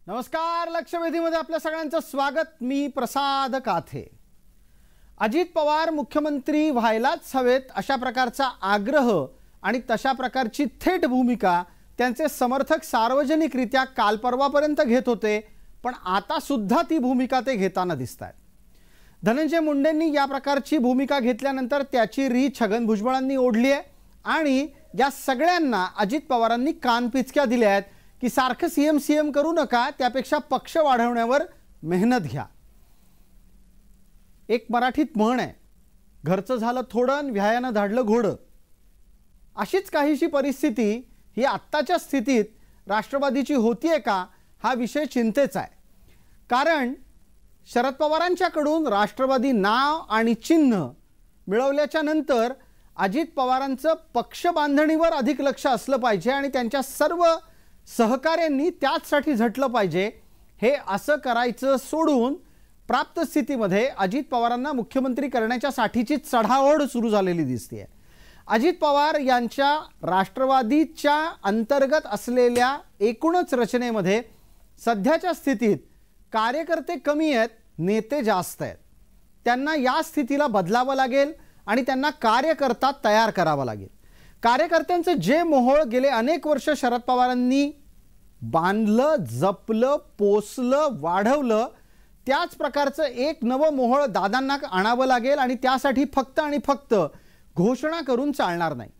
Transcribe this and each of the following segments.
नमस्कार. लक्षवेधीमध्ये आपल्या सगळ्यांचं स्वागत. मी प्रसाद काथे. अजित पवार मुख्यमंत्री व्हायलाच हवेत अशा प्रकारचा आग्रह आणि तशा प्रकारची थेट भूमिका त्यांचे समर्थक सार्वजनिकरित्या काल परवापर्यंत घेत होते, पण आता सुद्धा ती भूमिका ते घेताना दिसतात. धनंजय मुंडेंनी या प्रकारची भूमिका घेतल्यानंतर त्याची री छगन भुजबळांनी ओढली आहे आणि या सगळ्यांना अजित पवारांनी कानपिचक्या दिल्या आहेत की सारखं सीएम करू नका, त्यापेक्षा पक्ष वाढवण्यावर मेहनत घ्या. एक मराठीत म्हण आहे, घरचं झालं थोडं व्यायानं धाडलं घोडं. अशीच काहीशी परिस्थिती ही आत्ताच्या स्थितीत राष्ट्रवादीची होतीये का, हा विषय चिंतेचा आहे. कारण शरद पवारांच्याकडून राष्ट्रवादी नाव आणि चिन्ह मिळवल्याच्या नंतर अजित पवारांचं पक्ष बांधणीवर अधिक लक्ष असलं पाहिजे आणि त्यांच्या सर्व सहकाऱ्यांनी त्याचसाठी झटलं पाहिजे. हे असं करायचं सोडून प्राप्त स्थितीमध्ये अजित पवारांना मुख्यमंत्री करण्याच्या साठीची चढाओढ सुरू झालेली दिसते. अजित पवार यांच्या राष्ट्रवादीच्या अंतर्गत असलेल्या एकूणच रचनेमध्ये सध्याच्या स्थितीत कार्यकर्ते कमी आहेत, नेते जास्त आहेत. त्यांना या स्थितीला बदलावं लागेल आणि त्यांना कार्यकर्ता तयार करावा लागेल. कार्यकर्त्यांचं जे मोहोळ गेले अनेक वर्ष शरद पवारांनी बांधलं, जपलं, पोसलं, वाढवलं, त्याच प्रकारचं एक नवं मोहोळ दादांना आणावं लागेल आणि त्यासाठी फक्त आणि फक्त घोषणा करून चालणार नाही.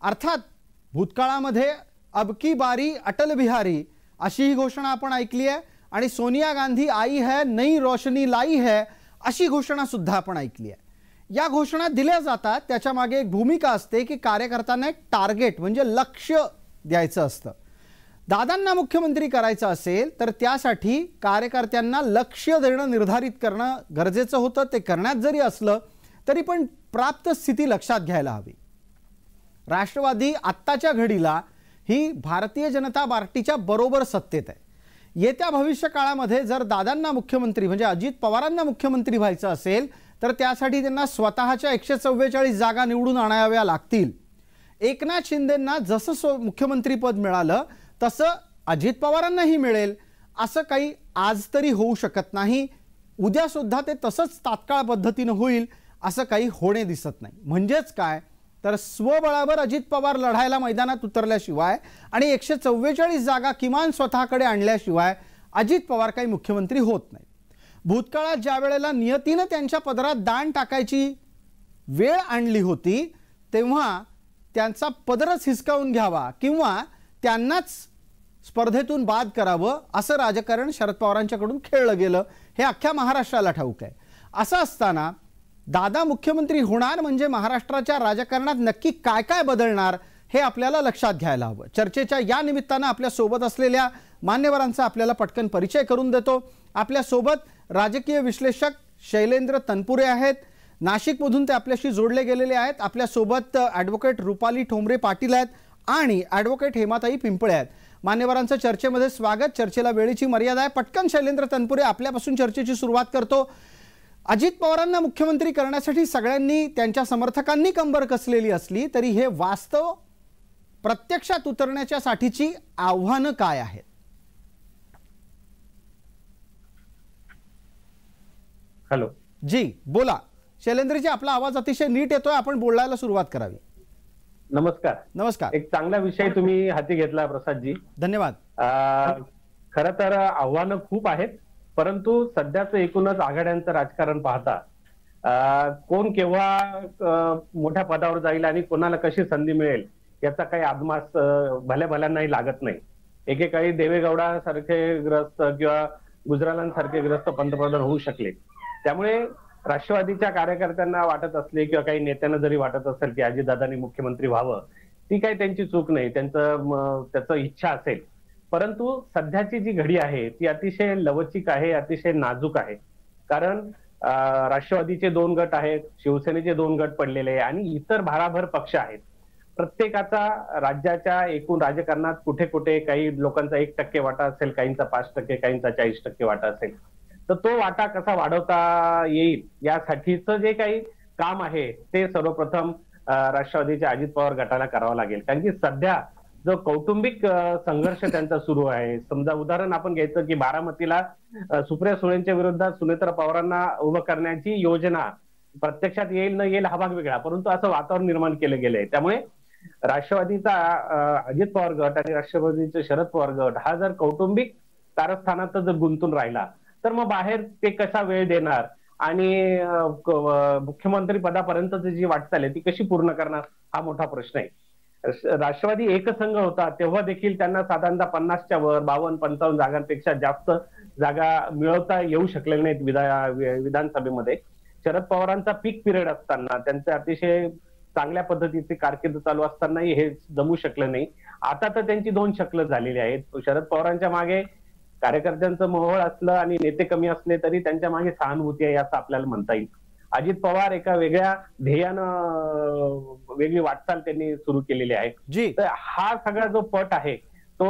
अर्थात भूतकाळामध्ये अब की बारी अटल बिहारी अशी ही घोषणा आपण ऐकली आहे आणि सोनिया गांधी आई है नई रोशनी लाई है अशी घोषणा सुद्धा आपण ऐकली आहे. या घोषणा दिल्या जातात, त्याच्या मागे एक भूमिका असते की कार्यकर्त्यांना एक टार्गेट म्हणजे लक्ष द्यायचं असतं. दादांना मुख्यमंत्री करायचं असेल तर त्यासाठी कार्यकर्त्यांना लक्ष देणं निर्धारित करणं गरजेचं होतं. ते करण्यात जरी असलं तरी पण प्राप्त स्थिती लक्षात घ्यायला हवी. राष्ट्रवादी आत्ताच्या घडीला ही भारतीय जनता पार्टीच्या बरोबर सत्तेत आहे. येत्या भविष्य काळामध्ये जर दादांना मुख्यमंत्री म्हणजे अजित पवारांना मुख्यमंत्री व्हायचं असेल तर त्यासाठी त्यांना स्वतःच्या 144 जागा निवडून आणाव्या लागतील. एकनाथ शिंदेंना जसं मुख्यमंत्रीपद मिळालं तसं अजित पवारांनाही मिळेल असं काही आज तरी होऊ शकत नाही. उद्या सुद्धा ते तसंच तात्काळ पद्धतीनं होईल असं काही होणे दिसत नाही. म्हणजेच काय तर स्वबळावर अजित पवार लढायला मैदानात उतरल्याशिवाय आणि 144 जागा किमान स्वतःकडे आणल्याशिवाय अजित पवार काही मुख्यमंत्री होत नाही. भूतकाळात ज्या वेळेला नियतीनं त्यांच्या पदरात दाण टाकायची वेळ आणली होती तेव्हा त्यांचा पदरच हिसकावून घ्यावा किंवा त्यांनाच स्पर्धेतून बाद करावं असं राजकारण शरद पवारांच्याकडून खेळलं गेलं, हे अख्ख्या महाराष्ट्राला ठाऊक आहे. असं असताना दादा मुख्यमंत्री होणार म्हणजे महाराष्ट्राच्या राजकारणात नक्की काय काय बदलणार हे आपल्याला लक्षात घ्यायला हवं. चर्चेच्या या निमित्तानं आपल्या सोबत असलेल्या मान्यवरांचा आपल्याला पटकन परिचय करून देतो. आपल्या सोबत राजकीय विश्लेषक शैलेंद्र तनपुरे आहेत. नाशिकमधून ते आपल्याशी जोडले गेलेले आहेत. आपल्या सोबत ॲडव्होकेट रुपाली ठोंबरे पाटील आहेत आणि ॲडव्होकेट हेमाताई पिंपळे आहेत. मान्यवरांचं चर्चेमध्ये स्वागत. चर्चेला वेळेची मर्यादा आहे. पटकन शैलेंद्र तनपुरे आपल्यापासून चर्चेची सुरुवात करतो. अजित पवारांना मुख्यमंत्री करण्यासाठी सगळ्यांनी त्यांच्या समर्थकांनी कंबर कसलेली असली तरी हे वास्तव प्रत्यक्षात उतरण्याच्या साठीची आव्हानं काय आहेत? हॅलो जी बोला शैलेंद्रजी, आपला आवाज अतिशय नीट येतोय, आपण बोलायला सुरुवात करावी. नमस्कार. नमस्कार. एक चांगला विषय तुम्ही हाती घेतला प्रसादजी, धन्यवाद. खरं तर आव्हानं खूप आहेत, परंतु सध्याचं एकूणच आघाड्यांचं राजकारण पाहता कोण केव्हा मोठ्या पदावर जाईल आणि कोणाला कशी संधी मिळेल याचा काही आदमास भल्या भल्यांनाही लागत नाही. एकेकाळी देवेगौडा सारखे ग्रस्त किंवा गुजरालांसारखे ग्रस्त पंतप्रधान होऊ शकले. त्यामुळे राष्ट्रवादीच्या कार्यकर्त्यांना वाटत असले किंवा काही नेत्यांना जरी वाटत असेल की अजितदादांनी मुख्यमंत्री व्हावं, ती काही त्यांची चूक नाही, त्याचं इच्छा असेल. परंतु सध्याची जी घडी आहे ती अतिशय लवचिक आहे, अतिशय नाजूक आहे. कारण राष्ट्रवादीचे 2 गट आहेत, शिवसेनेचे 2 गट पडलेले आहे आणि इतर भाराभर पक्ष आहेत. प्रत्येकाचा राज्याच्या एकूण राजकारणात कुठे कुठे काही लोकांचा 1% वाटा असेल, काहींचा 5%, काहींचा 40% वाटा असेल. तर तो वाटा कसा वाढवता येईल यासाठीचं जे काही काम आहे ते सर्वप्रथम राष्ट्रवादीच्या अजित पवार गटाला करावं लागेल. कारण की सध्या जो कौटुंबिक संघर्ष त्यांचा सुरू आहे. समजा उदाहरण आपण घ्यायचं की बारामतीला सुप्रिया सुळेंच्या विरोधात सुनेत्रा पवारांना उभं करण्याची योजना प्रत्यक्षात येईल न येईल हा भाग वेगळा, परंतु असं वातावरण निर्माण केलं गेलंय. त्यामुळे राष्ट्रवादीचा अजित पवार गट आणि राष्ट्रवादीचे शरद पवार गट हा जर कौटुंबिक कारस्थानात जर गुंतून राहिला तर मग बाहेर ते कसा वेळ देणार आणि मुख्यमंत्री पदापर्यंतची जी वाटचाल आहे ती कशी पूर्ण करणार हा मोठा प्रश्न आहे. राष्ट्रवादी एकसंघ होता तेव्हा देखील त्यांना साधारणतः 50च्या वर 52-55 जागांपेक्षा जास्त जागा मिळवता येऊ शकलेल्या नाहीत विधानसभेमध्ये. शरद पवारांचा पीक पिरियड असताना त्यांचे अतिशय चांगल्या पद्धतीचे कारकीर्द चालू असतानाही हे जमू शकलं नाही. आता तर त्यांची दोन शक्ल झालेली आहेत. शरद पवारांच्या मागे कार्यकर्त्यांचं मोहोळ असलं आणि नेते कमी असले तरी त्यांच्या मागे सहानुभूती आहे असं आपल्याला म्हणता येईल. अजित पवार एका वेगळ्या ध्येयानं वेगळी वाटचाल त्यांनी सुरू केलेली आहे. तर हा सगळा जो पट आहे तो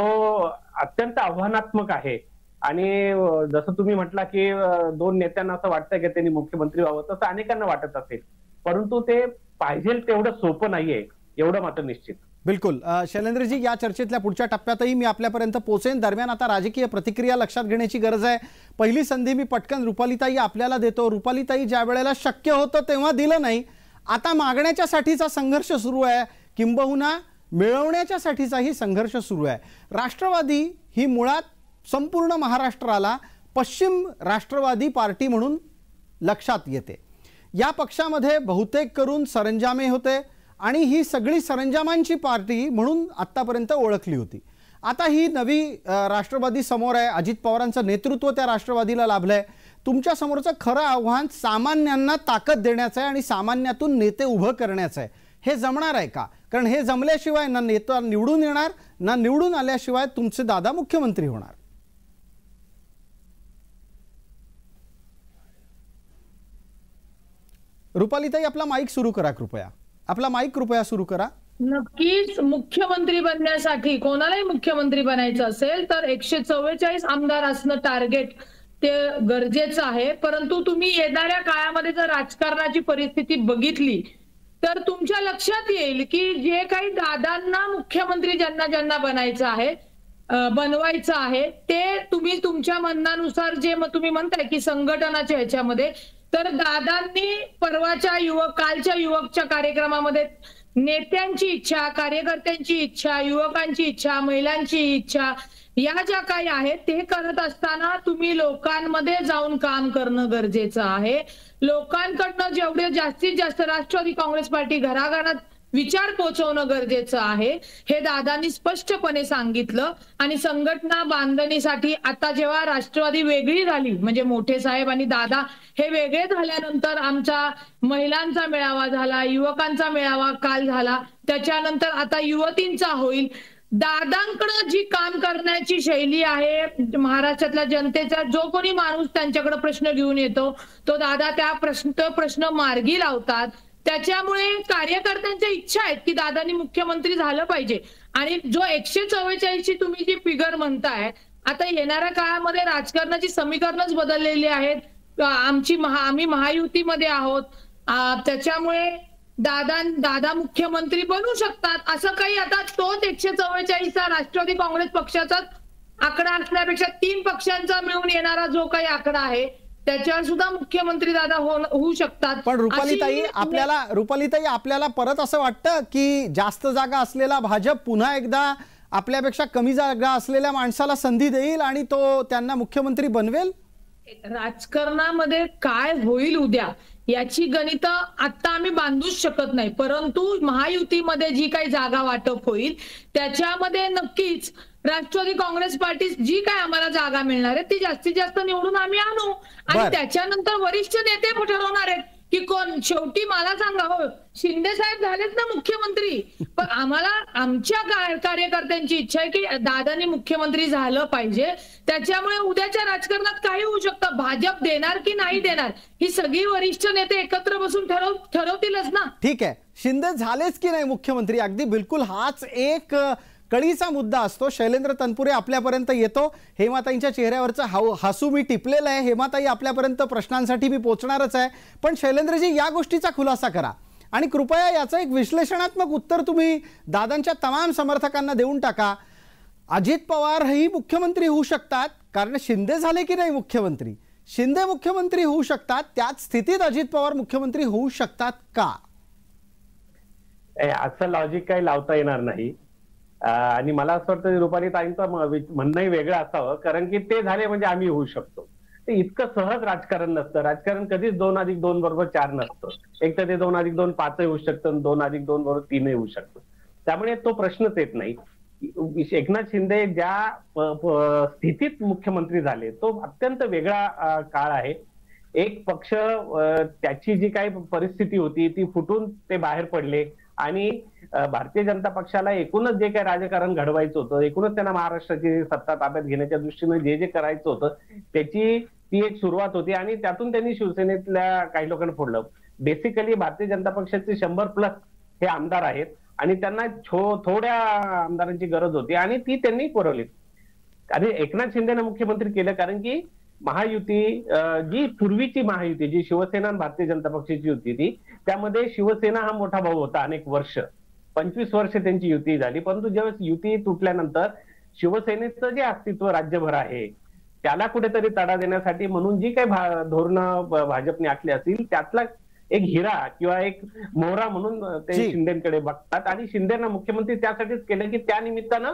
अत्यंत आव्हानात्मक आहे. आणि जसं तुम्ही म्हटला की दोन नेत्यांना असं वाटतंय की त्यांनी मुख्यमंत्री व्हावं, तसं अनेकांना वाटत असेल, परंतु ते पाहिजे तेवढं सोपं नाहीये एवढं मात्र निश्चित. बिलकुल. शैलेंद्रजी, या चर्चेतल्या पुढच्या टप्प्यातही मी आपल्यापर्यंत पोहोचेन. दरम्यान आता राजकीय प्रतिक्रिया लक्षात घेण्याची गरज आहे. पहिली संधी मी पटकन रुपालीताई आपल्याला देतो. रुपालीताई, ज्या वेळेला शक्य होतं तेव्हा दिलं नाही, आता मागण्याच्यासाठीचा संघर्ष सुरू आहे, किंबहुना मिळवण्याच्यासाठीचाही संघर्ष सुरू आहे. राष्ट्रवादी ही मुळात संपूर्ण महाराष्ट्राला पश्चिम राष्ट्रवादी पार्टी म्हणून लक्षात येते. या पक्षामध्ये बहुतेक करून सरंजामे होते आणि ही सगळी सरंजामांची पार्टी म्हणून आत्तापर्यंत ओळखली होती. आता ही नवी राष्ट्रवादी समोर आहे. अजित पवारांचं नेतृत्व त्या राष्ट्रवादीला लाभलंय. तुमच्या समोरचं खरं आव्हान सामान्यांना ताकद देण्याचं आहे आणि सामान्यातून नेते उभं करायचं आहे. हे जमणार आहे का? कारण हे जमल्याशिवाय ना नेता निवडून येणार, ना निवडून आल्याशिवाय तुमचे दादा मुख्यमंत्री होणार. रुपालीताई, आपला माईक सुरू करा कृपया. आपला माईक कृपया सुरू करा. नक्कीच मुख्यमंत्री बनण्यासाठी, कोणालाही मुख्यमंत्री बनायचं असेल तर 144 आमदार असणं टार्गेट ते गरजेचं आहे. परंतु तुम्ही येणाऱ्या काळामध्ये जर राजकारणाची परिस्थिती बघितली तर तुमच्या लक्षात येईल की जे काही दादांना मुख्यमंत्री ज्यांना ज्यांना बनवायचं आहे ते तुम्ही तुमच्या म्हणण्यानुसार जे तुम्ही म्हणताय की संघटनाच्या ह्याच्यामध्ये, तर दादांनी परवाच्या कालच्या युवकच्या कार्यक्रमामध्ये नेत्यांची इच्छा, कार्यकर्त्यांची इच्छा, युवकांची इच्छा, महिलांची इच्छा या ज्या काही आहेत ते करत असताना तुम्ही लोकांमध्ये जाऊन काम करणं गरजेचं आहे. लोकांकडनं जेवढे जास्तीत जास्त राष्ट्रवादी काँग्रेस पार्टी घराघरात विचार पोहोचवणं गरजेचं आहे हे दादांनी स्पष्टपणे सांगितलं. आणि संघटना बांधणीसाठी आता जेव्हा राष्ट्रवादी वेगळी झाली, म्हणजे मोठे साहेब आणि दादा हे वेगळे झाल्यानंतर आमचा महिलांचा मेळावा झाला, युवकांचा मेळावा काल झाला, त्याच्यानंतर आता युवतींचा होईल. दादांकडे जी काम करण्याची शैली आहे, महाराष्ट्रातल्या जनतेचा जो कोणी माणूस त्यांच्याकडे प्रश्न घेऊन येतो तो दादा त्या प्रश्न मार्गी लावतात. त्याच्यामुळे कार्यकर्त्यांच्या इच्छा आहेत की दादांनी मुख्यमंत्री झालं पाहिजे. आणि जो 144 ची तुम्ही जी फिगर म्हणताय, आता येणाऱ्या काळामध्ये राजकारणाची समीकरणच बदललेली आहेत. आम्ही महायुतीमध्ये आहोत, त्याच्यामुळे दादा मुख्यमंत्री बनू शकतात असं काही. आता तोच 144 राष्ट्रवादी काँग्रेस पक्षाचा आकडा असण्यापेक्षा 3 पक्षांचा मिळून येणारा जो काही आकडा आहे त्याच्यावर सुद्धा मुख्यमंत्री दादा होऊ शकतात. पण रुपालीताई, आपल्याला परत असं वाटतं की जास्त जागा असलेला भाजप पुन्हा एकदा आपल्यापेक्षा कमी जागा असलेल्या माणसाला संधी देईल आणि तो त्यांना मुख्यमंत्री बनवेल? राजकारणामध्ये काय होईल उद्या याची गणित आता आम्ही बांधूच शकत नाही. परंतु महायुतीमध्ये जी काही जागा वाटप होईल त्याच्यामध्ये नक्कीच राष्ट्रवादी काँग्रेस पार्टी जी काय आम्हाला जागा मिळणार आहे ती जास्तीत जास्त निवडून आम्ही आणू. आणि त्याच्यानंतर वरिष्ठ नेते ठरवणार आहेत की कोण. शेवटी मला सांगा, हो शिंदे साहेब झालेच ना मुख्यमंत्री, पण आम्हाला आमच्या कार्यकर्त्यांची इच्छा आहे की दादांनी मुख्यमंत्री झालं पाहिजे. त्याच्यामुळे उद्याच्या राजकारणात काही होऊ शकतं. भाजप देणार की नाही देणार ही सगळी वरिष्ठ नेते एकत्र बसून ठरवतीलच ना. ठीक आहे, शिंदे झालेच की नाही मुख्यमंत्री, अगदी बिलकुल हाच एक कळीचा मुद्दा असतो. शैलेंद्र तनपुरे आपल्यापर्यंत येतो. हेमाताईंच्या चेहऱ्यावरचं हसू मी टिपलेलं आहे. हेमाताई, आपल्यापर्यंत प्रश्नांसाठी मी पोहोचणारच आहे. पण शैलेंद्रजी, या गोष्टीचा खुलासा करा आणि कृपया याचं एक विश्लेषणात्मक उत्तर तुम्ही दादांच्या तमाम समर्थकांना देऊन टाका. अजित पवार ही मुख्यमंत्री होऊ शकतात कारण शिंदे झाले की नाही मुख्यमंत्री, शिंदे मुख्यमंत्री होऊ शकतात, त्याच स्थितीत अजित पवार मुख्यमंत्री होऊ शकतात का? असं लॉजिक काही लावता येणार नाही. आणि मला असं वाटतं रुपाली ताईंचं म्हणणंही वेगळं असावं, कारण की ते झाले म्हणजे आम्ही होऊ शकतो. ते इतकं सहज राजकारण नसतं. राजकारण कधीच 2+2 = 4 नसतं. एक तर ते 2+2 5 होऊ शकतं, 2+2 = 3 होऊ शकतं. त्यामुळे तो प्रश्नच येत नाही. एकनाथ शिंदे ज्या स्थितीत मुख्यमंत्री झाले तो अत्यंत वेगळा काळ आहे. एक पक्ष त्याची जी काही परिस्थिती होती ती फुटून ते बाहेर पडले आणि भारतीय जनता पक्षाला एकूणच जे काही राजकारण घडवायचं होतं, एकूणच त्यांना महाराष्ट्राची सत्ता ताब्यात घेण्याच्या दृष्टीने जे जे करायचं होतं त्याची ती एक सुरुवात होती आणि त्यातून त्यांनी शिवसेनेतल्या काही लोकांना फोडलं. बेसिकली भारतीय जनता पक्षाचे 100+ हे आमदार आहेत आणि त्यांना थोड्या आमदारांची गरज होती आणि ती त्यांनी पुरवली. आणि एकनाथ शिंदेना मुख्यमंत्री केलं कारण की महायुती जी पूर्वीची महायुती जी शिवसेना आणि भारतीय जनता पक्षाची युती ती त्यामध्ये शिवसेना हा मोठा भाऊ होता. अनेक वर्ष 25 वर्ष त्यांची युती झाली. परंतु जेव्हा युती तुटल्यानंतर शिवसेनेचं जे अस्तित्व राज्यभर आहे त्याला कुठेतरी तडा देण्यासाठी म्हणून जी काही धोरणं भाजपने आखली असतील त्यातला एक हिरा किंवा एक मोहरा म्हणून ते शिंदेकडे बघतात आणि शिंदेना मुख्यमंत्री त्यासाठीच केलं की त्या निमित्तानं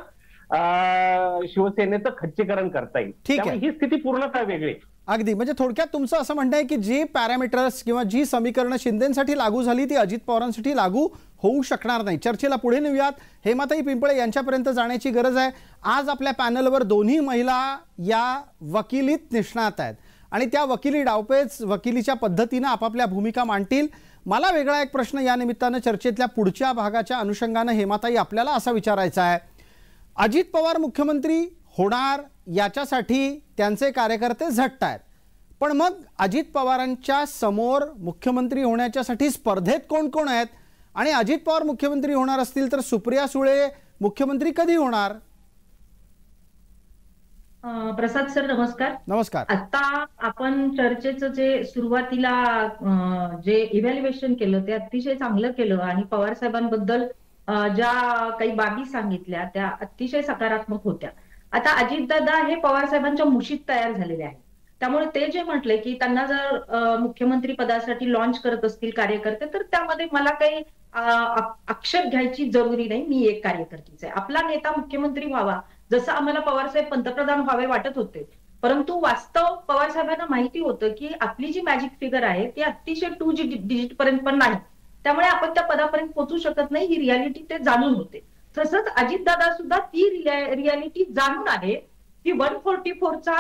शिवसेनेचं खच्चीकरण करता येईल. त्यामुळे ही स्थिती पूर्णतः वेगळी. अगदी म्हणजे थोडक्यात तुमचं असं म्हणणं आहे की जी पॅरामीटर्स किंवा जी समीकरणं शिंदेसाठी लागू झाली ती अजित पवारांसाठी लागू होऊ शकणार नाही. चर्चेला पुढे नेऊयात. हेमाताई पिंपळे यांच्यापर्यंत जाण्याची गरज आहे. आज आपल्या पॅनलवर दोन्ही महिला या वकिलीत निष्णात आहेत आणि त्या वकिली डावपेच वकिलीच्या पद्धतीनं आपापल्या भूमिका मांडतील. मला वेगळा एक प्रश्न या निमित्तानं चर्चेतल्या पुढच्या भागाच्या अनुषंगानं हेमाताई आपल्याला असा विचारायचा आहे. अजित पवार मुख्यमंत्री होणार याच्यासाठी त्यांचे कार्यकर्ते झटत आहेत, पण मग अजित पवारांच्या समोर मुख्यमंत्री होण्याच्यासाठी स्पर्धेत कोण कोण आहेत आणि अजित पवार मुख्यमंत्री होणार असतील तर सुप्रिया सुळे मुख्यमंत्री कधी होणार? प्रसाद सर नमस्कार. नमस्कार. आता आपण चर्चेचं जे सुरुवातीला जे इव्हॅल्युएशन केलं ते अतिशय चांगलं केलं आणि पवार साहेबांबद्दल ज्या काही बाबी सांगितल्या त्या अतिशय सकारात्मक होत्या. आता अजितदादा हे पवार साहेबांच्या मुशीत तयार झालेले आहेत. त्यामुळे ते जे म्हटले की त्यांना जर मुख्यमंत्री पदासाठी लॉन्च करत असतील कार्यकर्ते तर त्यामध्ये मला काही आक्षेप घ्यायची जरुरी नाही. मी एक कार्यकर्तीच आहे. आपला नेता मुख्यमंत्री व्हावा जसं आम्हाला पवार साहेब पंतप्रधान व्हावे वाटत होते, परंतु वास्तव पवार साहेबांना माहिती होतं की आपली जी मॅजिक फिगर आहे ती अतिशय 2 डिजिट पर्यंत पण नाही, त्यामुळे आपण त्या पदापर्यंत पोहोचू शकत नाही. ही रियालिटी ते जाणून होते. तसंच अजितदादा सुद्धा ती रियालिटी जाणून आहे की 144चा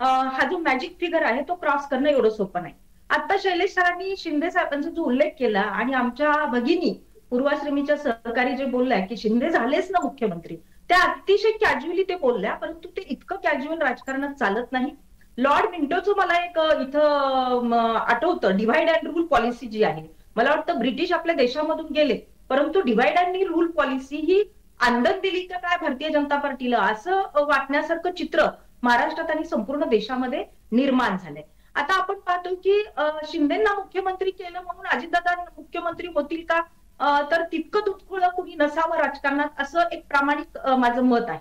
हा जो मॅजिक फिगर आहे तो क्रॉस करणं एवढं सोपं नाही. आता शैलेश सरांनी शिंदे साहेबांचा जो उल्लेख केला आणि आमच्या भगिनी पूर्वाश्रमीच्या सहकारी जे बोललाय की शिंदे झालेच ना मुख्यमंत्री, त्या अतिशय कॅज्युअली ते बोलल्या, परंतु ते इतकं कॅज्युअल राजकारणात चालत नाही. लॉर्ड मिंटोचं मला एक इथं आठवतं डिव्हाइड अँड रूल पॉलिसी जी आहे. मला वाटतं ब्रिटिश आपल्या देशामधून गेले, परंतु डिव्हाइड अँड रूल पॉलिसी ही आंदन दिली का काय भारतीय जनता पार्टीला असं वाटण्यासारखं चित्र महाराष्ट्रात आणि संपूर्ण देशामध्ये निर्माण झालंय. आता आपण पाहतो की शिंदेना मुख्यमंत्री केलं म्हणून अजितदादा मुख्यमंत्री होतील का, तर तितकं तुटखोळं कुणी नसावं राजकारणात असं एक प्रामाणिक माझं मत आहे.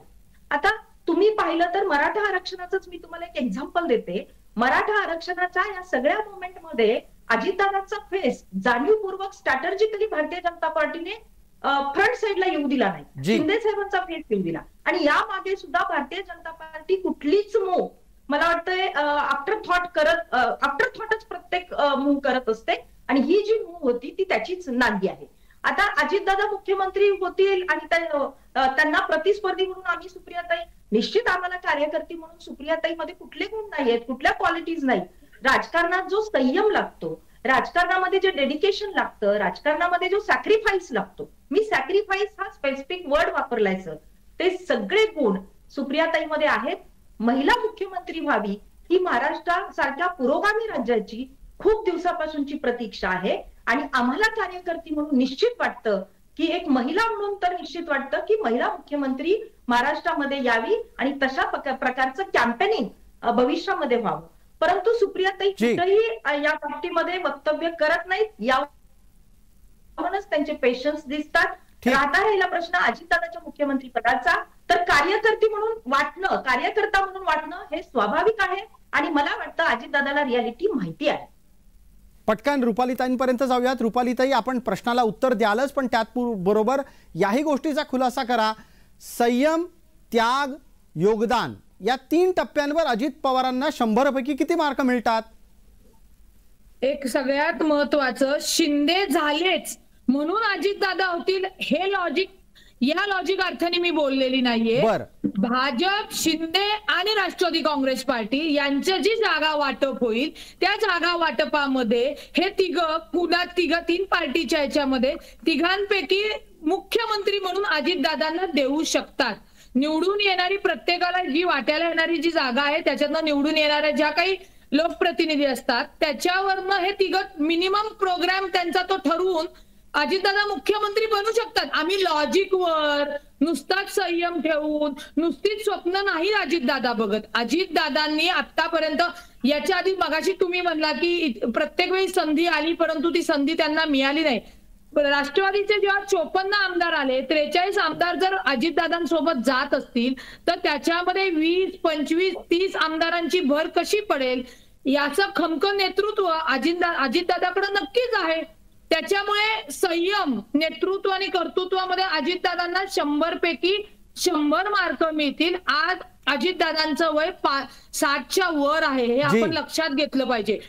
आता तुम्ही पाहिलं तर मराठा आरक्षणाचंच मी तुम्हाला एक एक्झाम्पल देते. मराठा आरक्षणाच्या या सगळ्या मुवमेंटमध्ये अजितदादांचा फेस जाणीवपूर्वक स्ट्रॅटर्जिकली भारतीय जनता पार्टीने फ्रंट साईडला येऊ दिला नाही, शिंदे साहेबांचा फेस येऊ दिला. आणि या मागे सुद्धा भारतीय जनता पार्टी कुठलीच मूव मला वाटतंय आफ्टर थॉटच प्रत्येक मूव करत असते आणि ही जी मूव होती ती त्याचीच नांदी आहे. आता अजितदादा मुख्यमंत्री होतील आणि त्यांना प्रतिस्पर्धी म्हणून आम्ही सुप्रियाताई, निश्चित आम्हाला कार्यकर्ती म्हणून सुप्रियाताईमध्ये कुठले गुण नाहीयेत, कुठल्या क्वालिटीज नाही. राजकारणात जो संयम लागतो, राजकारणामध्ये जे डेडिकेशन लागतं, राजकारणामध्ये जो सॅक्रिफाईस लागतो, मी सॅक्रिफाईस हा स्पेसिफिक वर्ड वापरलाय सर, ते सगळे गुण सुप्रियाताईमध्ये आहेत. महिला मुख्यमंत्री व्हावी ही महाराष्ट्रासारख्या पुरोगामी राज्याची खूप दिवसापासूनची प्रतीक्षा आहे आणि आम्हाला कार्यकर्ती म्हणून निश्चित वाटतं की एक महिला म्हणून तर निश्चित वाटतं की महिला मुख्यमंत्री महाराष्ट्रामध्ये यावी आणि तशा प्रकारचं कॅम्पेनिंग भविष्यामध्ये व्हावं. परंतु सुप्रियाताई कुठेही या बाबतीमध्ये वक्तव्य करत नाहीत. या म्हणूनच त्यांचे पेशन्स दिसतात. ठीक. आता राहिला प्रश्न अजितदादाच्या मुख्यमंत्री पदाचा, तर कार्यकर्ती म्हणून वाटणं, कार्यकर्ता म्हणून वाटणं हे स्वाभाविक आहे आणि मला वाटतं अजितदादाला रियालिटी माहिती आहे. पटकन रुपालीताईंपर्यंत जाऊयात. रुपालीताई, आपण प्रश्नाला उत्तर द्यालच, पण त्यात बरोबर याही गोष्टीचा खुलासा करा. संयम, त्याग, योगदान या 3 टप्प्यांवर अजित पवारांना 100 पैकी किती मार्क मिळतात? एक सगळ्यात महत्वाचं, शिंदे झालेच म्हणून अजितदादा होतील हे लॉजिक, या लॉजिक अर्थाने मी बोललेली नाहीये. भाजप, शिंदे आणि राष्ट्रवादी काँग्रेस पार्टी यांचं जी जागा वाटप होईल त्या जागा वाटपामध्ये हे पुन्हा 3 पार्टीच्या याच्यामध्ये तिघांपैकी मुख्यमंत्री म्हणून अजितदादांना देऊ शकतात. निवडून येणारी प्रत्येकाला जी वाट्याला येणारी जी जागा आहे त्याच्यातनं निवडून येणाऱ्या ज्या काही लोकप्रतिनिधी असतात त्याच्यावरनं हे तिघं मिनिमम प्रोग्राम त्यांचा तो ठरवून अजितदादा मुख्यमंत्री बनू शकतात. आम्ही लॉजिकवर नुसताच संयम ठेवून नुसतीच स्वप्न नाही अजितदादा बघत. अजितदादांनी आतापर्यंत, याच्या आधी मगाशी तुम्ही म्हणला की प्रत्येक वेळी संधी आली परंतु ती संधी त्यांना मिळाली नाही. राष्ट्रवादीचे जेव्हा 54 आमदार आले, 43 आमदार जर अजितदादांसोबत जात असतील तर त्याच्यामध्ये 20, 25, 30 आमदारांची भर कशी पडेल याचं खमकं नेतृत्व अजितदादाकडे नक्कीच आहे. त्याच्यामुळे संयम, नेतृत्व आणि कर्तृत्वामध्ये अजितदादांना 100 पैकी 100 मार्क मिळतील. आज अजितदादांचं वय 60च्या वर आहे, हे आपण लक्षात घेतलं पाहिजे.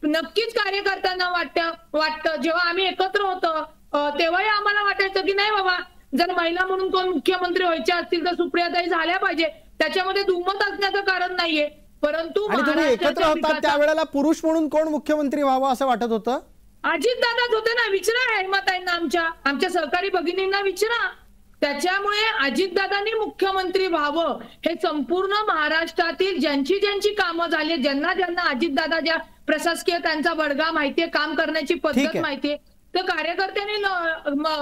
नक्कीच कार्यकर्त्यांना वाटतं जेव्हा आम्ही एकत्र होतो तेव्हाही आम्हाला वाटायचं की नाही बाबा, जर महिला म्हणून कोण मुख्यमंत्री व्हायच्या असतील तर सुप्रियाताई झाल्या पाहिजे, त्याच्यामध्ये दुमत असण्याचं कारण नाहीये. परंतु तुम्ही एकत्र होता त्यावेळेला पुरुष म्हणून कोण मुख्यमंत्री व्हावं असं वाटत होतं? अजितदादाच होते ना. विचारा हेमाताईंना, आमच्या सहकारी भगिनींना विचारा. त्याच्यामुळे अजितदादांनी मुख्यमंत्री व्हावं हे संपूर्ण महाराष्ट्रातील ज्यांची ज्यांची कामं झाली, ज्यांना अजितदादा ज्या प्रशासकीय त्यांचा बडगा माहितीये, काम करण्याची पद्धत माहितीये, तर कार्यकर्त्यांनी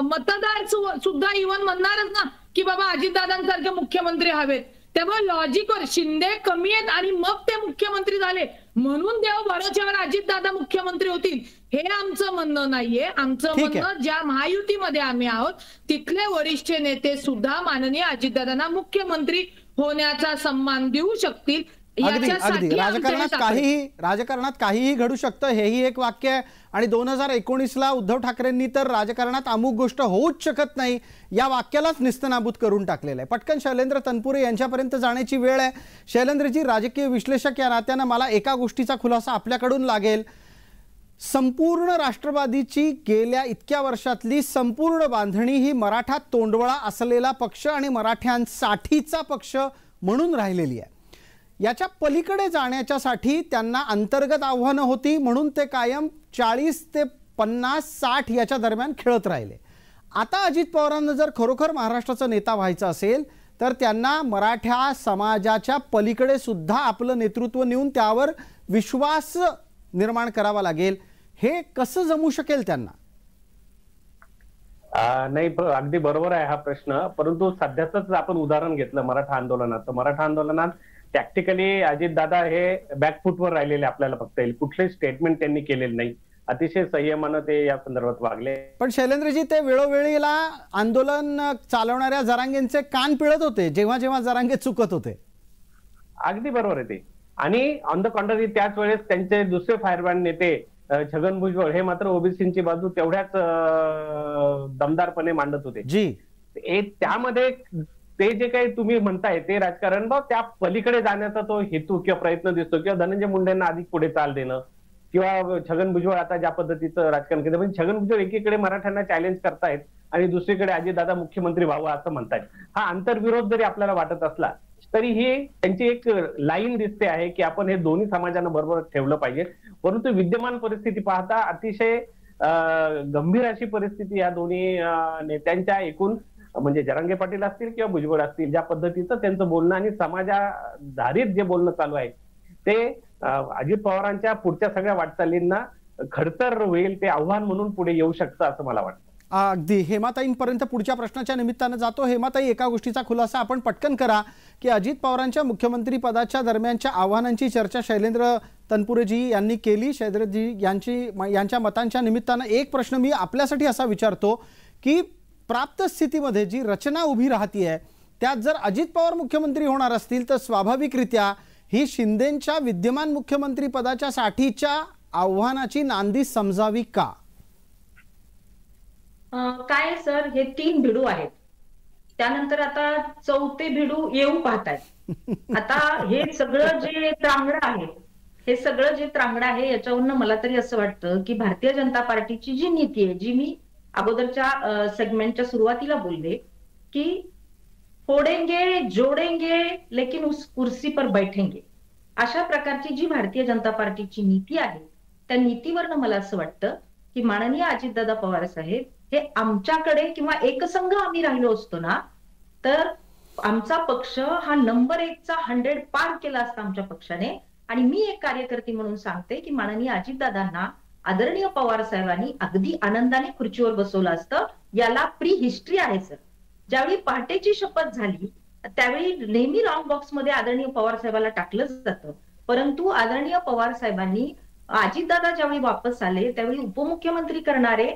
मतदार सुद्धा इव्हन म्हणणारच ना की बाबा अजितदादांसारखे मुख्यमंत्री हवेत. त्यामुळे लॉजिकवर शिंदे कमी आहेत आणि मग ते मुख्यमंत्री झाले म्हणून देव भरोश्यावर अजितदादा मुख्यमंत्री होतील हे आमचं म्हणणं नाहीये. आमचं म्हणणं ज्या महायुतीमध्ये आम्ही आहोत तिथले वरिष्ठ नेते सुद्धा माननीय अजितदादांना मुख्यमंत्री होण्याचा सन्मान देऊ शकतील. अगदी राजकारणात काहीही घडू शकतं, हेही एक वाक्य आहे. आणि 2019ला उद्धव ठाकरेंनी तर राजकारणात अमुक गोष्ट होऊच शकत नाही या वाक्यालाच निस्तनाबूत करून टाकलेलं आहे. पटकन शैलेंद्र तनपुरे यांच्यापर्यंत जाण्याची वेळ आहे. शैलेंद्रजी, राजकीय विश्लेषक या नात्यानं मला एका गोष्टीचा खुलासा आपल्याकडून लागेल. संपूर्ण राष्ट्रवादीची गेल्या इतक्या वर्षातली संपूर्ण बांधणी ही मराठा तोंडवळा असलेला पक्ष आणि मराठ्यांसाठीचा पक्ष म्हणून राहिलेली आहे. याच्या पलीकडे जाण्याच्यासाठी त्यांना अंतर्गत आव्हानं होती म्हणून ते कायम 40 ते 50, 60 याच्या दरम्यान खेळत राहिले. आता अजित पवारांना जर खरोखर महाराष्ट्राचा नेता व्हायचा असेल तर त्यांना मराठा समाजाच्या पलीकडे सुद्धा आपलं नेतृत्व नेऊन त्यावर विश्वास निर्माण करावा लागेल. हे कसं जमू शकेल त्यांना? नाही, अगदी बरोबर आहे हा प्रश्न. परंतु सध्याच आपण उदाहरण घेतलं मराठा आंदोलनात, तर मराठा आंदोलनात टॅक्टिकली अजितदादा हे बॅकफूटवर राहिलेले आपल्याला बघता येईल. कुठलेही स्टेटमेंट त्यांनी केलेलं नाही. अतिशय संयमानं ते या संदर्भात वागले. पण शैलेंद्रजी, ते वेळोवेळीला आंदोलन चालवणाऱ्या जरांगेंचे कान पिळत होते जेव्हा जेव्हा जरांगे चुकत होते. अगदी बरोबर आहे ते. आणि ऑन द कॉन्ट्ररी त्याच वेळेस त्यांचे दुसरे फायरब्रँड नेते छगन भुजबळ हे मात्र ओबीसींची बाजू तेवढ्याच दमदारपणे मांडत होते. त्यामध्ये ते जे काही तुम्ही म्हणताय ते राजकारण त्या पलीकडे जाण्याचा तो हेतू किंवा प्रयत्न दिसतो, किंवा धनंजय मुंडेंना अधिक पुढे चाल देणं, किंवा छगन भुजबळ आता ज्या पद्धतीचं राजकारण केलं. म्हणजे छगन भुजबळ एकीकडे मराठ्यांना चॅलेंज करतायत आणि दुसरीकडे अजितदादा मुख्यमंत्री व्हावं असं म्हणतायत. हा आंतरविरोध जरी आपल्याला वाटत असला तरी ही त्यांची एक लाईन दिसते आहे की आपण हे दोन्ही समाजांना बरोबर ठेवलं पाहिजे. परंतु विद्यमान परिस्थिती पाहता अतिशय गंभीर अशी परिस्थिती या दोन्ही नेत्यांच्या एकूण, म्हणजे जरांगे पाटील असतील किंवा भुजबळ असतील, ज्या पद्धतीचं त्यांचं बोलणं आणि समाजाधारित जे बोलणं चालू आहे ते अजित पवारांच्या पुढच्या सगळ्या वाटचालींना खडतर होईल, ते आव्हान म्हणून पुढे येऊ शकतं असं मला वाटतं. अगदी हेमाताईंपर्यंत पुढच्या प्रश्नाच्या निमित्तानं जातो. हेमाताई, एका गोष्टीचा खुलासा आपण पटकन करा की अजित पवारांच्या मुख्यमंत्री पदाच्या दरम्यानच्या आव्हानांची चर्चा शैलेंद्र तनपुरेजी यांनी केली. शैलेंद्रजी यांच्या मतांच्या निमित्तानं एक प्रश्न मी आपल्यासाठी असा विचारतो की प्राप्त स्थितीमध्ये जी रचना उभी राहतीये त्यात जर अजित पवार मुख्यमंत्री होणार असतील तर स्वाभाविकरित्या ही शिंदेंच्या विद्यमान मुख्यमंत्री पदाच्या साठीच्या आव्हानाची नांदी समजावी का? काय सर, हे 3 भिडू आहेत, त्यानंतर आता 4थे भिडू येऊ पाहतायत. आता हे सगळं जे त्रांगडं आहे याच्यावरनं मला तरी असं वाटतं की भारतीय जनता पार्टीची जी नीती आहे, जी मी अगोदरच्या सेगमेंटच्या सुरुवातीला बोलले की फोडेंगे जोडेंगे लेकिन उस कुर्सी पर बैठेंगे, अशा प्रकारची जी भारतीय जनता पार्टीची नीती आहे त्या नीतीवरनं मला असं वाटतं की माननीय अजितदादा पवार साहेब हे आमच्याकडे किंवा एकसंघ आम्ही राहिलो असतो ना तर आमचा पक्ष हा नंबर 1चा 100 पार केला असता आमच्या पक्षाने. आणि मी एक कार्यकर्ती म्हणून सांगते की माननीय अजितदादांना आदरणीय पवार साहेबांनी अगदी आनंदाने खुर्चीवर बसवलं असतं. याला प्री हिस्ट्री आहे सर. ज्यावेळी पहाटेची शपथ झाली त्यावेळी नेहमी रॉंग बॉक्समध्ये आदरणीय पवार साहेबाला टाकलं जातं, परंतु आदरणीय पवार साहेबांनी अजितदादा ज्यावेळी वापस आले त्यावेळी उपमुख्यमंत्री करणारे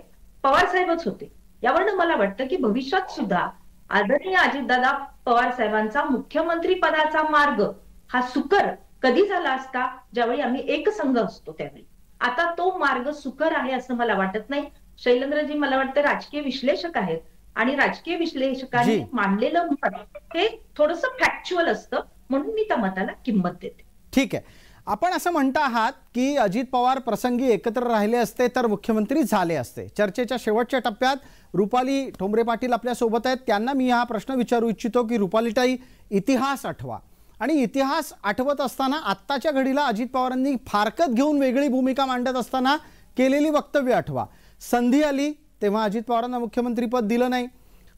पवार साहेबच होते. यावरनं मला वाटतं की भविष्यात सुद्धा आदरणीय अजितदादा पवार साहेबांचा मुख्यमंत्री पदाचा मार्ग हा सुकर कधी झाला असता ज्यावेळी आम्ही एकसंघ असतो त्यावेळी. आता तो मार्ग सुकर आहे असं मला वाटत नाही. शैलेंद्रजी मला वाटतं राजकीय विश्लेषक आहेत आणि राजकीय विश्लेषकांनी मांडलेलं मत हे थोडंसं फॅक्च्युअल असतं, म्हणून मी त्या मताला किंमत देते. ठीक आहे, आपण असं म्हणता आहात की अजित पवार प्रसंगी एकत्र राहिले असते तर मुख्यमंत्री झाले असते. चर्चेच्या शेवटच्या टप्प्यात रुपाली ठोंबरे पाटील आपल्या सोबत आहेत. त्यांना मी हा प्रश्न विचारू इच्छितो की रुपालीताई, इतिहास आठवा आणि इतिहास आठवत असताना आत्ताच्या घडीला अजित पवारांनी फारकत घेऊन वेगळी भूमिका मांडत असताना केलेली वक्तव्य आठवा. संधी आली तेव्हा अजित पवारांना मुख्यमंत्रीपद दिलं नाही.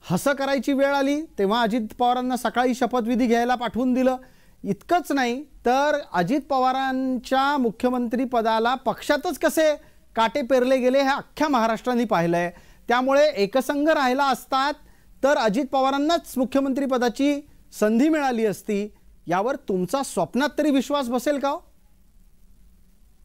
हसं करायची वेळ आली तेव्हा अजित पवारांना सकाळी शपथविधी घ्यायला पाठवून दिलं. इतकंच नाही तर अजित पवारांच्या मुख्यमंत्री पदाला पक्षातच कसे काटे पेरले गेले हे अख्ख्या महाराष्ट्राने पाहिलंय. त्यामुळे एकसंघ राहिला असतात तर अजित पवारांनाच मुख्यमंत्री पदाची संधी मिळाली असती. यावर तुमचा स्वप्नात तरी विश्वास बसेल का?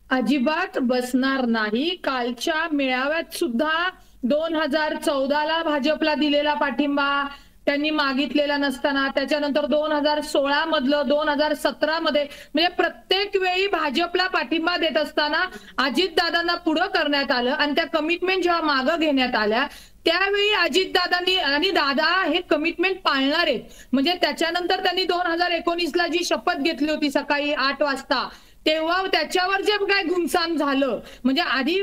अजिबात बसणार नाही. कालच्या मेळाव्यात सुद्धा 2014ला भाजपला दिलेला पाठिंबा त्यांनी मागितलेला नसताना त्याच्यानंतर 2016 मधलं 2017 मध्ये म्हणजे प्रत्येक वेळी भाजपला पाठिंबा देत असताना अजितदादांना पुढं करण्यात आलं आणि त्या कमिटमेंट जेव्हा मागं घेण्यात आल्या त्यावेळी अजितदादांनी आणि दादा हे कमिटमेंट पाळणार आहेत. म्हणजे त्याच्यानंतर त्यांनी 2019ला जी शपथ घेतली होती सकाळी 8 वाजता तेव्हा त्याच्यावर जे काय घुमसान झालं म्हणजे आधी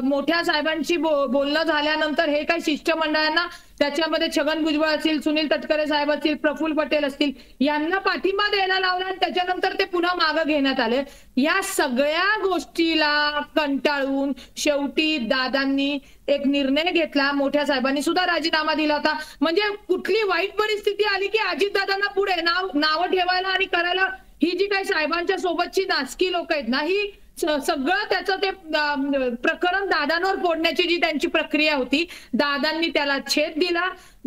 मोठ्या साहेबांशी बोलणं झाल्यानंतर हे काय शिष्टमंडळांना त्याच्यामध्ये छगन भुजबळ असतील, सुनील तटकरे साहेब असतील, प्रफुल्ल पटेल असतील यांना पाठिंबा द्यायला लावला आणि त्याच्यानंतर ते पुन्हा मागं घेण्यात आले. या सगळ्या गोष्टीला कंटाळून शेवटी दादांनी एक निर्णय घेतला. मोठ्या साहेबांनी सुद्धा राजीनामा दिला होता. म्हणजे कुठली वाईट परिस्थिती आली की अजितदादांना पुढे नावं ठेवायला आणि करायला ही जी काही साहेबांच्या सोबतची नासकी लोक आहेत ना ही सगळं त्याचं ते प्रकरण दादांवर फोडण्याची जी त्यांची प्रक्रिया होती दादांनी त्याला छेद दिला.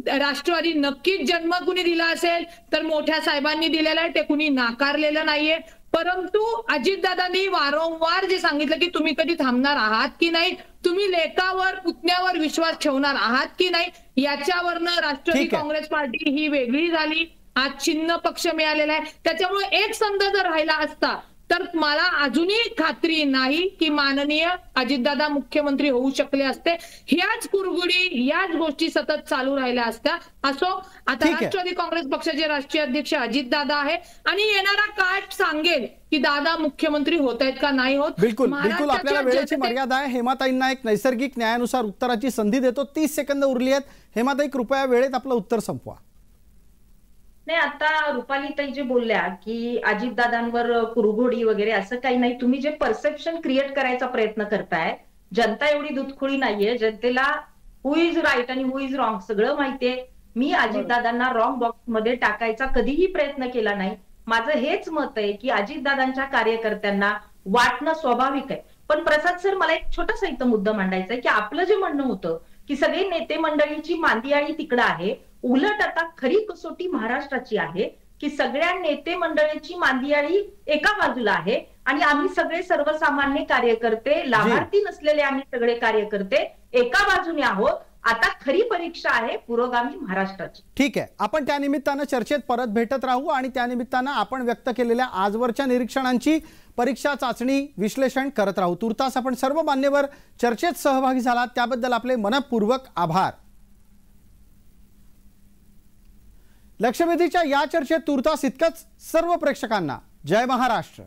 राष्ट्रवादी नक्कीच जन्म कुणी दिला असेल तर मोठ्या साहेबांनी दिलेला आहे, ते कुणी नाकारलेलं नाहीये. परंतु अजितदादांनी वारंवार जे सांगितलं की तुम्ही कधी थांबणार आहात की नाही, तुम्ही लेकावर पुतण्यावर विश्वास ठेवणार आहात की नाही, याच्यावरनं राष्ट्रवादी काँग्रेस पार्टी ही वेगळी झाली. आज चिन्ह पक्ष मिळालेला आहे. त्याच्यामुळे एक संघ जर राहिला असता तर मला अजूनही खात्री नाही की माननीय अजितदादा मुख्यमंत्री होऊ शकले असते. ह्याच कुरगुडी याच गोष्टी सतत चालू राहिल्या असत्या. असो, आता राष्ट्रवादी काँग्रेस पक्षाचे राष्ट्रीय अध्यक्ष अजितदादा आहे आणि येणारा काळ सांगेल की दादा मुख्यमंत्री होत आहेत का नाही होत. बिलकुल आपल्याला वेळेची मर्यादा आहे. हेमाताईंना एक नैसर्गिक न्यायानुसार उत्तराची संधी देतो. 30 सेकंद उरली आहेत. हेमाताई, कृपया वेळेत आपलं उत्तर संपवा. नाही, आता रुपालीताई जे बोलल्या की अजितदादांवर कुरघोडी वगैरे असं काही नाही. तुम्ही जे परसेप्शन क्रिएट करायचा प्रयत्न करताय, जनता एवढी दुधखोळी नाहीये. जनतेला हु इज राईट आणि हु इज रॉंग सगळं माहितीये. मी अजितदादांना रॉंग बॉक्स मध्ये टाकायचा कधीही प्रयत्न केला नाही. माझं हेच मत आहे की अजितदादांच्या कार्यकर्त्यांना वाटणं स्वाभाविक आहे. पण प्रसाद सर, मला एक छोटासा इथं मुद्दा मांडायचा आहे की आपलं जे म्हणणं होतं की सगळी नेते मंडळीची मांदियाळी तिकडं आहे. उलट आता खरी कसोटी महाराष्ट्राची आहे की सगळ्या नेते मंडळीची मांदियाळी एका बाजूला आहे आणि आम्ही सगळे सर्वसामान्य कार्यकर्ते, लाभार्थी नसलेले आम्ही सगळे कार्यकर्ते एका बाजूने आहोत. आता खरी परीक्षा आहे पुरोगामी महाराष्ट्राची. ठीक आहे, आपण त्या निमित्तानं चर्चेत परत भेटत राहू आणि त्या निमित्तानं आपण व्यक्त केलेल्या आजवरच्या निरीक्षणांची परीक्षा चाचणी विश्लेषण करत राहू. तुर्तास आपण सर्व मान्यवर चर्चेत सहभागी झालात त्याबद्दल आपले मनपूर्वक आभार. लक्षवेधीच्या या चर्चेत तुर्तास इतकंच. सर्व प्रेक्षकांना जय महाराष्ट्र.